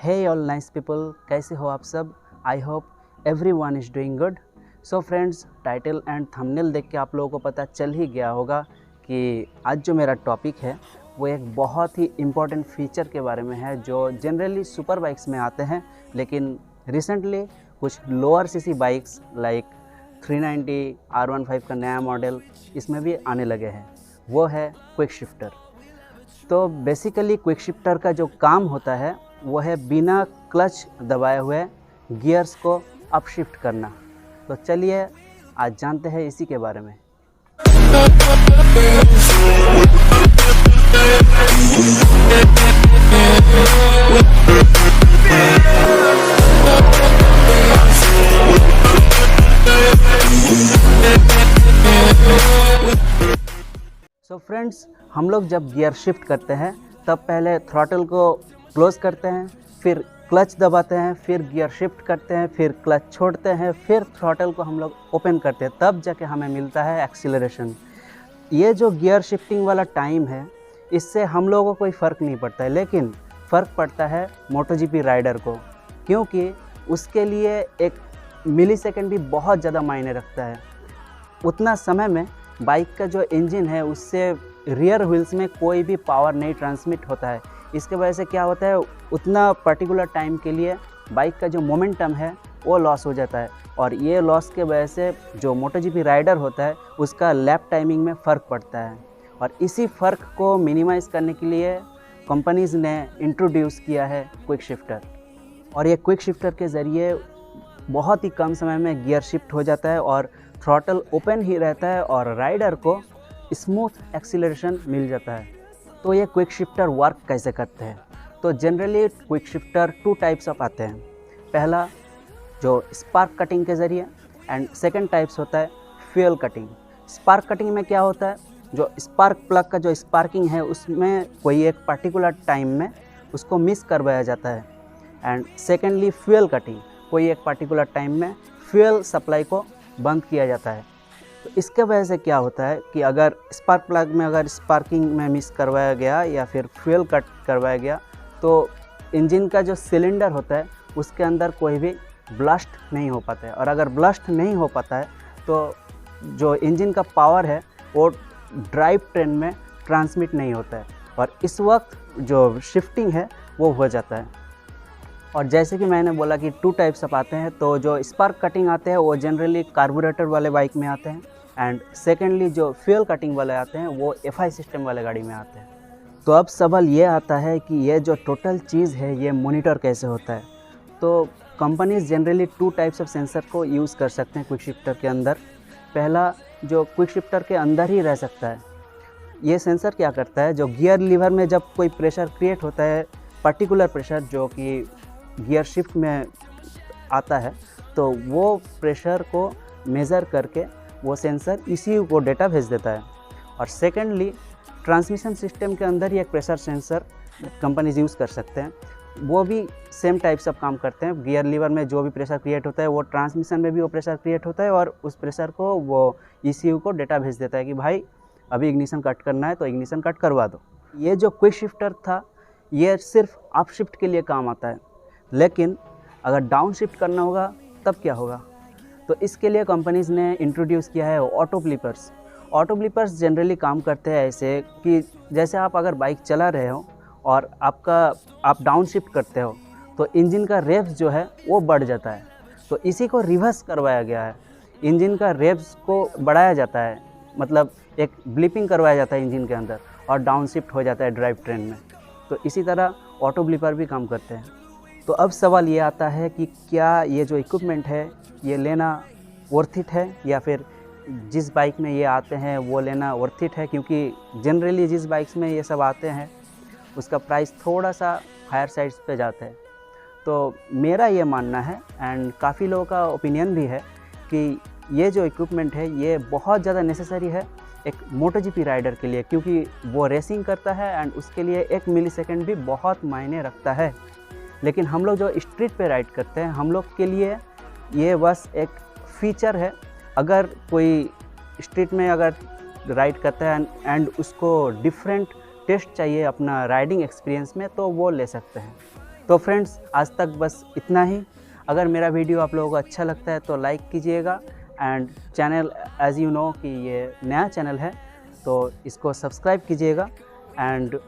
हे all nice people, कैसे हो आप सब। I hope every one is doing good. So friends, title and thumbnail देख के आप लोगों को पता चल ही गया होगा कि आज जो मेरा टॉपिक है वो एक बहुत ही इम्पॉर्टेंट फीचर के बारे में है जो जनरली सुपर बाइक्स में आते हैं, लेकिन रिसेंटली कुछ lower CC bikes like 390 R15 का नया मॉडल इसमें भी आने लगे हैं। वो है क्विक शिफ्टर। तो बेसिकली क्विक शिफ्टर का जो काम होता है वो है बिना क्लच दबाए हुए गियर्स को अप शिफ्ट करना। तो चलिए आज जानते हैं इसी के बारे में। सो फ्रेंड्स, हम लोग जब गियर शिफ्ट करते हैं तब पहले थ्रॉटल को क्लोज करते हैं, फिर क्लच दबाते हैं, फिर गियर शिफ्ट करते हैं, फिर क्लच छोड़ते हैं, फिर थ्रॉटल को हम लोग ओपन करते हैं, तब जाके हमें मिलता है एक्सीलरेशन। ये जो गियर शिफ्टिंग वाला टाइम है इससे हम लोगों को कोई फ़र्क नहीं पड़ता है, लेकिन फ़र्क पड़ता है MotoGP राइडर को, क्योंकि उसके लिए एक मिली सेकेंड भी बहुत ज़्यादा मायने रखता है। उतना समय में बाइक का जो इंजन है उससे रियर व्हील्स में कोई भी पावर नहीं ट्रांसमिट होता है। इसके वजह से क्या होता है, उतना पर्टिकुलर टाइम के लिए बाइक का जो मोमेंटम है वो लॉस हो जाता है, और ये लॉस के वजह से जो MotoGP राइडर होता है उसका लैप टाइमिंग में फ़र्क पड़ता है। और इसी फ़र्क को मिनिमाइज़ करने के लिए कंपनीज़ ने इंट्रोड्यूस किया है क्विक शिफ्टर। और ये क्विक शिफ्टर के ज़रिए बहुत ही कम समय में गियर शिफ्ट हो जाता है और थ्रॉटल ओपन ही रहता है और राइडर को स्मूथ एक्सीलरेशन मिल जाता है। तो ये क्विक शिफ्टर वर्क कैसे करते हैं? तो generally quick shifter 2 types of आते हैं। पहला जो स्पार्क कटिंग के ज़रिए, एंड सेकंड टाइप्स होता है फ्यूल कटिंग। स्पार्क कटिंग में क्या होता है, जो स्पार्क प्लग का जो स्पार्किंग है उसमें कोई एक पर्टिकुलर टाइम में उसको मिस करवाया जाता है। एंड सेकेंडली फ्यूल कटिंग, कोई एक पर्टिकुलर टाइम में फ्यूल सप्लाई को बंद किया जाता है। तो इसके वजह से क्या होता है कि अगर स्पार्क प्लग में अगर स्पार्किंग में मिस करवाया गया या फिर फ्यूल कट करवाया गया तो इंजन का जो सिलेंडर होता है उसके अंदर कोई भी ब्लास्ट नहीं हो पाता है, और अगर ब्लास्ट नहीं हो पाता है तो जो इंजन का पावर है वो ड्राइव ट्रेन में ट्रांसमिट नहीं होता है, और इस वक्त जो शिफ्टिंग है वो हो जाता है। और जैसे कि मैंने बोला कि 2 टाइप्स ऑफ आते हैं, तो जो स्पार्क कटिंग आते हैं वो जनरली कार्बोरेटर वाले बाइक में आते हैं, एंड सेकेंडली जो फ्यूल कटिंग वाले आते हैं वो FI सिस्टम वाले गाड़ी में आते हैं। तो अब सवाल ये आता है कि ये जो टोटल चीज़ है ये मॉनिटर कैसे होता है। तो companies generally 2 types of sensor को यूज़ कर सकते हैं क्विक शिफ्टर के अंदर। पहला जो क्विक शिफ्टर के अंदर ही रह सकता है, ये सेंसर क्या करता है, जो गियर लीवर में जब कोई प्रेशर क्रिएट होता है, पर्टिकुलर प्रेशर जो कि गियर शिफ्ट में आता है, तो वो प्रेशर को मेज़र करके वो सेंसर ECU को डेटा भेज देता है। और सेकेंडली ट्रांसमिशन सिस्टम के अंदर ही एक प्रेशर सेंसर कंपनीज यूज़ कर सकते हैं, वो भी सेम टाइप्स ऑफ काम करते हैं। गियर लीवर में जो भी प्रेशर क्रिएट होता है वो ट्रांसमिशन में भी वो प्रेशर क्रिएट होता है, और उस प्रेशर को वो ECU को डेटा भेज देता है कि भाई अभी इग्निशन कट करना है तो इग्निशन कट करवा दो। ये जो क्विक शिफ्टर था ये सिर्फ अप शिफ्ट के लिए काम आता है, लेकिन अगर डाउन शिफ्ट करना होगा तब क्या होगा, तो इसके लिए कंपनीज़ ने इंट्रोड्यूस किया है ऑटो ब्लिपर्स। ऑटो ब्लिपर्स जनरली काम करते हैं ऐसे कि जैसे आप अगर बाइक चला रहे हो और आप डाउन शिफ्ट करते हो तो इंजन का रेव्स जो है वो बढ़ जाता है, तो इसी को रिवर्स करवाया गया है। इंजन का रेव्स को बढ़ाया जाता है, मतलब एक ब्लिपिंग करवाया जाता है इंजन के अंदर, और डाउन शिफ्ट हो जाता है ड्राइव ट्रेन में। तो इसी तरह ऑटो ब्लिपर भी काम करते हैं। तो अब सवाल ये आता है कि क्या ये जो इक्विपमेंट है ये लेना वर्थ इट है, या फिर जिस बाइक में ये आते हैं वो लेना वर्थ इट है, क्योंकि जनरली जिस बाइक्स में ये सब आते हैं उसका प्राइस थोड़ा सा हायर साइड्स पे जाता है। तो मेरा ये मानना है, एंड काफ़ी लोगों का ओपिनियन भी है, कि ये जो इक्विपमेंट है ये बहुत ज़्यादा नेसेसरी है एक MotoGP राइडर के लिए, क्योंकि वो रेसिंग करता है एंड उसके लिए 1 मिली सेकेंड भी बहुत मायने रखता है। लेकिन हम लोग जो स्ट्रीट पे राइड करते हैं हम लोग के लिए ये बस एक फ़ीचर है। अगर कोई स्ट्रीट में अगर राइड करता है एंड उसको डिफरेंट टेस्ट चाहिए अपना राइडिंग एक्सपीरियंस में, तो वो ले सकते हैं। तो फ्रेंड्स आज तक बस इतना ही। अगर मेरा वीडियो आप लोगों को अच्छा लगता है तो लाइक कीजिएगा, and channel as you know कि ये नया चैनल है तो इसको सब्सक्राइब कीजिएगा। And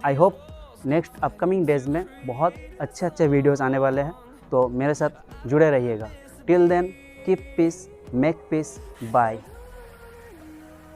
I hope next upcoming days में बहुत अच्छे वीडियोस आने वाले हैं, तो मेरे साथ जुड़े रहिएगा। Till then keep peace, make peace, bye.